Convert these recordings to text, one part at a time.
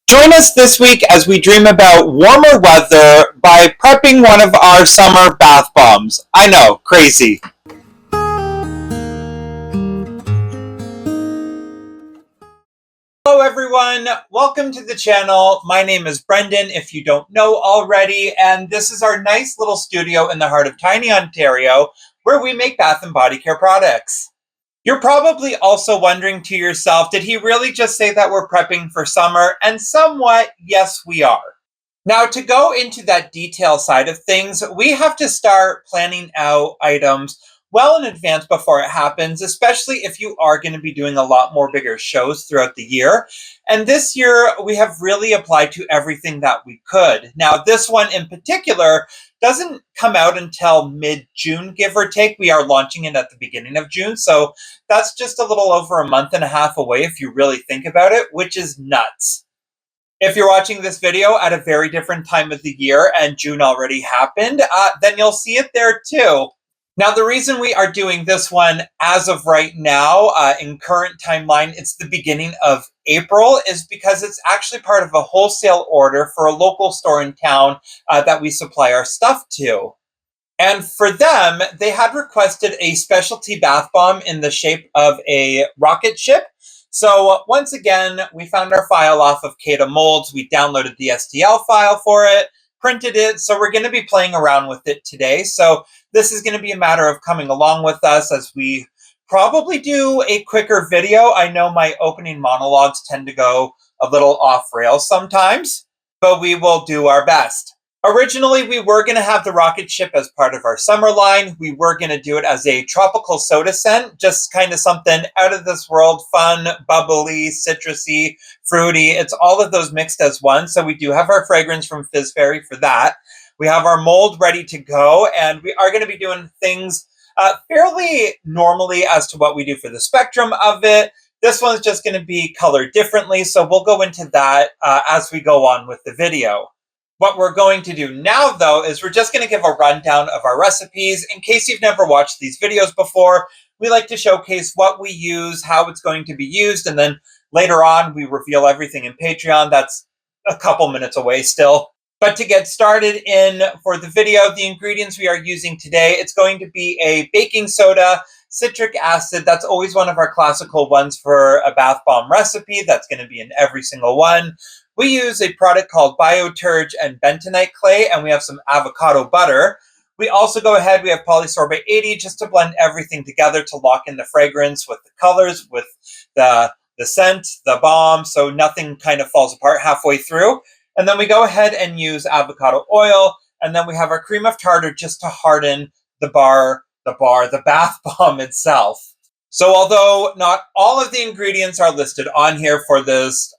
Join us this week as we dream about warmer weather by prepping one of our summer bath bombs. I know, crazy. Hello everyone, welcome to the channel. My name is Brendan, if you don't know already, and this is our nice little studio in the heart of tiny Ontario where we make bath and body care products. You're probably also wondering to yourself, did he really just say that we're prepping for summer? And somewhat, yes, we are. Now, to go into that detail side of things, we have to start planning out items well in advance before it happens, especially if you are going to be doing a lot more bigger shows throughout the year. And this year, we have really applied to everything that we could. Now, this one in particular doesn't come out until mid-June, give or take. We are launching it at the beginning of June, so that's just a little over a month and a half away if you really think about it, which is nuts. If you're watching this video at a very different time of the year and June already happened, then you'll see it there too. Now, the reason we are doing this one as of right now, in current timeline, it's the beginning of April, is because it's actually part of a wholesale order for a local store in town that we supply our stuff to. And for them, they had requested a specialty bath bomb in the shape of a rocket ship. So once again, we found our file off of Kata Molds. We downloaded the STL file for it, printed it. So we're going to be playing around with it today. So this is going to be a matter of coming along with us as we probably do a quicker video. I know my opening monologues tend to go a little off rails sometimes, but we will do our best. Originally, we were going to have the rocket ship as part of our summer line. We were going to do it as a tropical soda scent, just kind of something out of this world, fun, bubbly, citrusy, fruity. It's all of those mixed as one. So we do have our fragrance from Fizz Fairy for that. We have our mold ready to go, and we are going to be doing things fairly normally as to what we do for the spectrum of it. This one's just going to be colored differently, so we'll go into that as we go on with the video. What we're going to do now, though, is we're just going to give a rundown of our recipes. In case you've never watched these videos before, we like to showcase what we use, how it's going to be used, and then later on, we reveal everything in Patreon. That's a couple minutes away still. But to get started in for the video, the ingredients we are using today, it's going to be a baking soda, citric acid. That's always one of our classical ones for a bath bomb recipe. That's going to be in every single one. We use a product called Bioturge and bentonite clay, and we have some avocado butter. We also go ahead, we have polysorbate 80 just to blend everything together to lock in the fragrance with the colors, with the scent, the bomb, so nothing kind of falls apart halfway through. And then we go ahead and use avocado oil, and then we have our cream of tartar just to harden the bath bomb itself. So although not all of the ingredients are listed on here for this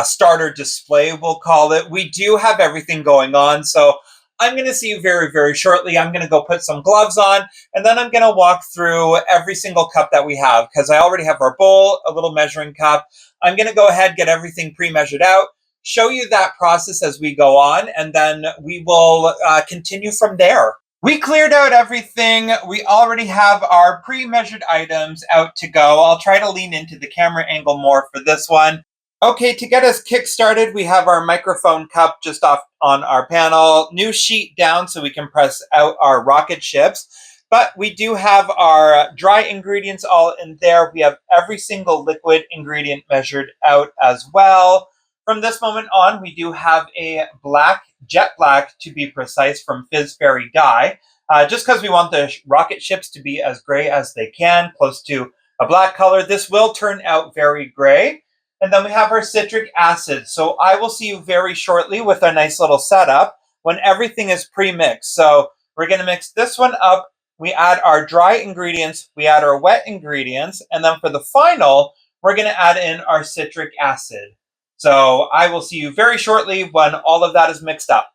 starter display, we'll call it, we do have everything going on. So I'm going to see you very, very shortly. I'm going to go put some gloves on, and then I'm going to walk through every single cup that we have, because I already have our bowl, a little measuring cup. I'm going to go ahead, get everything pre-measured out, show you that process as we go on, and then we will continue from there. We cleared out everything. We already have our pre-measured items out to go. I'll try to lean into the camera angle more for this one. Okay, to get us kick-started, we have our microphone cup just off on our panel. New sheet down so we can press out our rocket ships. But we do have our dry ingredients all in there. We have every single liquid ingredient measured out as well. From this moment on, we do have a black, jet black to be precise, from Fizz Fairy dye. Just because we want the rocket ships to be as gray as they can, close to a black color. This will turn out very gray. And then we have our citric acid. So I will see you very shortly with a nice little setup when everything is pre-mixed. So we're going to mix this one up. We add our dry ingredients. We add our wet ingredients. And then for the final, we're going to add in our citric acid. So I will see you very shortly when all of that is mixed up.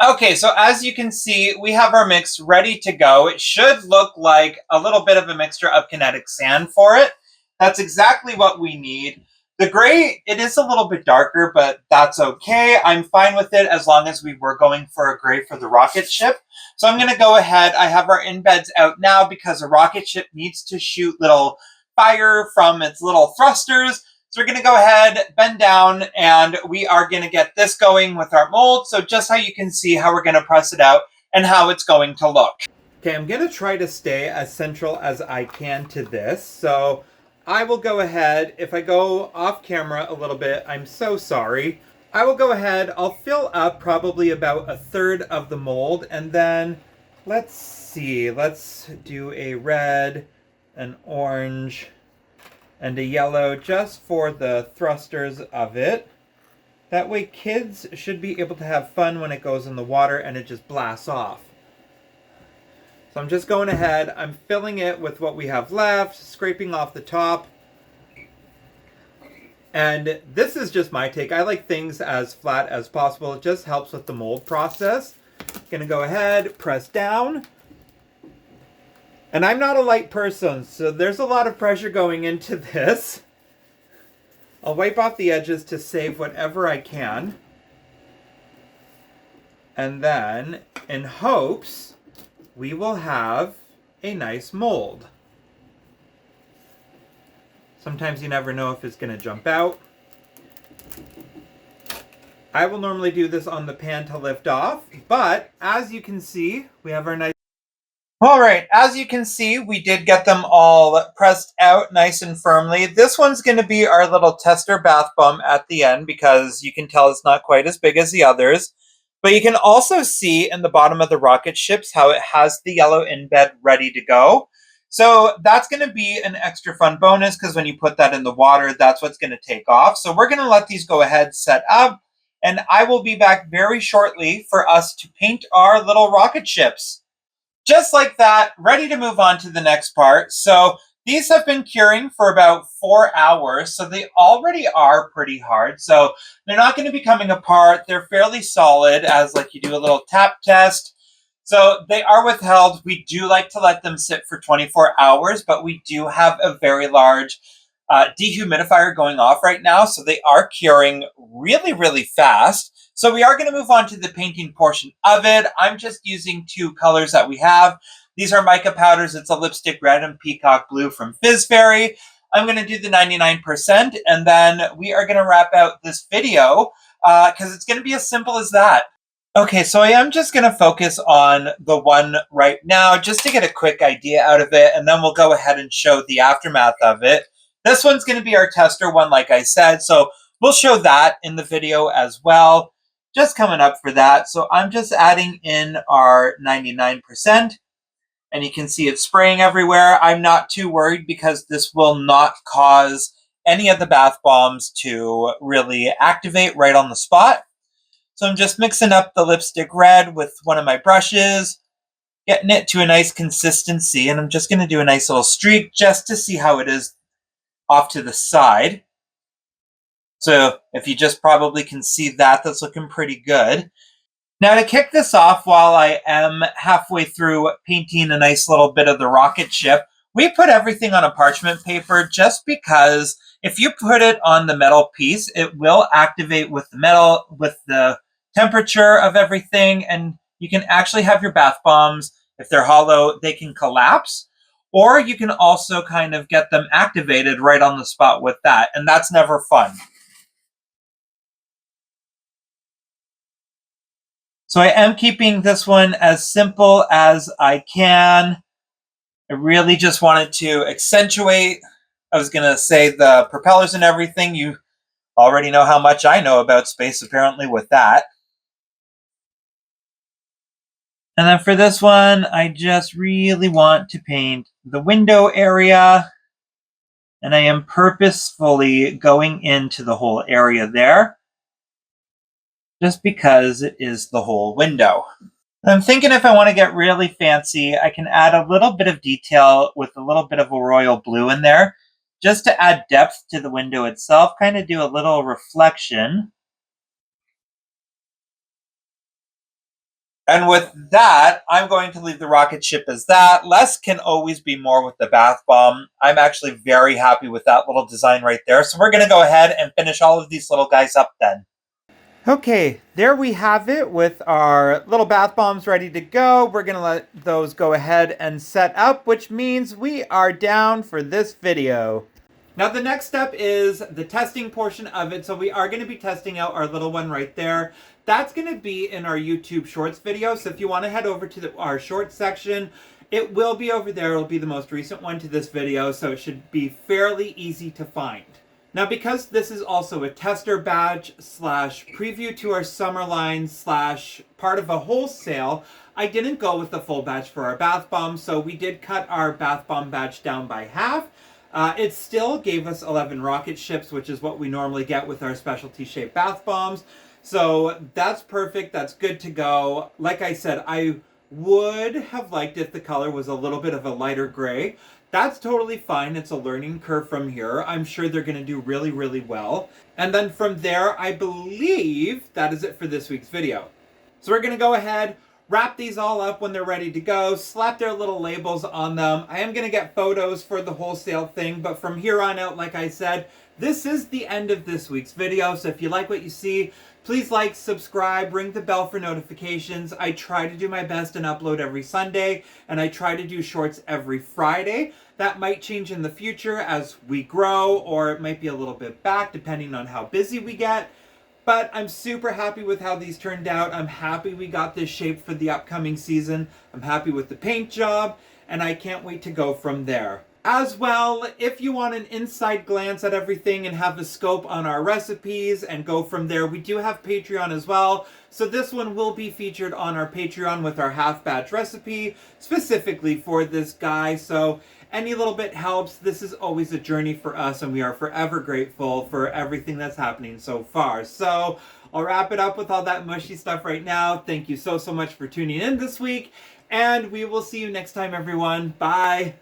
Okay, so as you can see, we have our mix ready to go. It should look like a little bit of a mixture of kinetic sand for it. That's exactly what we need. The gray, it is a little bit darker, but that's okay. I'm fine with it as long as we were going for a gray for the rocket ship. So I'm going to go ahead. I have our embeds out now because a rocket ship needs to shoot little fire from its little thrusters. So we're going to go ahead, bend down, and we are going to get this going with our mold. So just how you can see how we're going to press it out and how it's going to look. Okay, I'm going to try to stay as central as I can to this. So I will go ahead, if I go off camera a little bit, I'm so sorry. I will go ahead, I'll fill up probably about a third of the mold, and then let's see, let's do a red, an orange, and a yellow just for the thrusters of it. That way kids should be able to have fun when it goes in the water and it just blasts off. So I'm just going ahead, I'm filling it with what we have left, scraping off the top. And this is just my take. I like things as flat as possible. It just helps with the mold process. Gonna go ahead, press down. And I'm not a light person, so there's a lot of pressure going into this. I'll wipe off the edges to save whatever I can. And then, in hopes, we will have a nice mold. Sometimes you never know if it's going to jump out. I will normally do this on the pan to lift off, but as you can see, we have our nice... All right, as you can see, we did get them all pressed out nice and firmly. This one's going to be our little tester bath bomb at the end because you can tell it's not quite as big as the others. But you can also see in the bottom of the rocket ships how it has the yellow embed ready to go. So that's going to be an extra fun bonus because when you put that in the water, that's what's going to take off. So we're going to let these go ahead, set up, and I will be back very shortly for us to paint our little rocket ships. Just like that, ready to move on to the next part. So these have been curing for about 4 hours, so they already are pretty hard. So they're not going to be coming apart. They're fairly solid as like you do a little tap test. So they are withheld. We do like to let them sit for 24 hours, but we do have a very large dehumidifier going off right now. So they are curing really, really fast. So we are going to move on to the painting portion of it. I'm just using 2 colors that we have. These are mica powders. It's a lipstick red and peacock blue from Fizz Fairy. I'm going to do the 99%, and then we are going to wrap out this video because it's going to be as simple as that. Okay, so I am just going to focus on the one right now just to get a quick idea out of it, and then we'll go ahead and show the aftermath of it. This one's going to be our tester one, like I said, so we'll show that in the video as well. Just coming up for that. So I'm just adding in our 99%, and you can see it spraying everywhere. I'm not too worried because this will not cause any of the bath bombs to really activate right on the spot. So I'm just mixing up the lipstick red with one of my brushes, getting it to a nice consistency, and I'm just going to do a nice little streak just to see how it is off to the side. So if you just probably can see that, that's looking pretty good. Now to kick this off while I am halfway through painting a nice little bit of the rocket ship, we put everything on a parchment paper just because if you put it on the metal piece, it will activate with the metal, with the temperature of everything, and you can actually have your bath bombs, if they're hollow, they can collapse, or you can also kind of get them activated right on the spot with that, and that's never fun. So I am keeping this one as simple as I can. I really just wanted to accentuate, I was going to say the propellers and everything. You already know how much I know about space, apparently, with that. And then for this one, I just really want to paint the window area. And I am purposefully going into the whole area there, just because it is the whole window. I'm thinking if I want to get really fancy, I can add a little bit of detail with a little bit of a royal blue in there, just to add depth to the window itself, kind of do a little reflection. And with that, I'm going to leave the rocket ship as that. Less can always be more with the bath bomb. I'm actually very happy with that little design right there. So we're going to go ahead and finish all of these little guys up then. Okay, there we have it with our little bath bombs ready to go. We're going to let those go ahead and set up, which means we are down for this video. Now the next step is the testing portion of it. So we are going to be testing out our little one right there. That's going to be in our YouTube Shorts video. So if you want to head over to our Shorts section, it will be over there. It'll be the most recent one to this video, so it should be fairly easy to find. Now, because this is also a tester badge slash preview to our summer line slash part of a wholesale, I didn't go with the full badge for our bath bomb, so we did cut our bath bomb badge down by half. It still gave us 11 rocket ships, which is what we normally get with our specialty shaped bath bombs. So that's perfect. That's good to go. Like I said, I would have liked if the color was a little bit of a lighter gray. That's totally fine. It's a learning curve from here. I'm sure they're going to do really, really well. And then from there, I believe that is it for this week's video. So we're going to go ahead, wrap these all up when they're ready to go, slap their little labels on them. I am going to get photos for the wholesale thing, but from here on out, like I said, this is the end of this week's video. So if you like what you see, please like, subscribe, ring the bell for notifications. I try to do my best and upload every Sunday, and I try to do shorts every Friday. That might change in the future as we grow, or it might be a little bit back depending on how busy we get. But I'm super happy with how these turned out. I'm happy we got this shape for the upcoming season. I'm happy with the paint job, and I can't wait to go from there. As well, if you want an inside glance at everything and have a scope on our recipes and go from there, we do have Patreon as well. So this one will be featured on our Patreon with our half batch recipe specifically for this guy. So any little bit helps. This is always a journey for us, and we are forever grateful for everything that's happening so far. So I'll wrap it up with all that mushy stuff right now. Thank you so much for tuning in this week, and we will see you next time, everyone. Bye.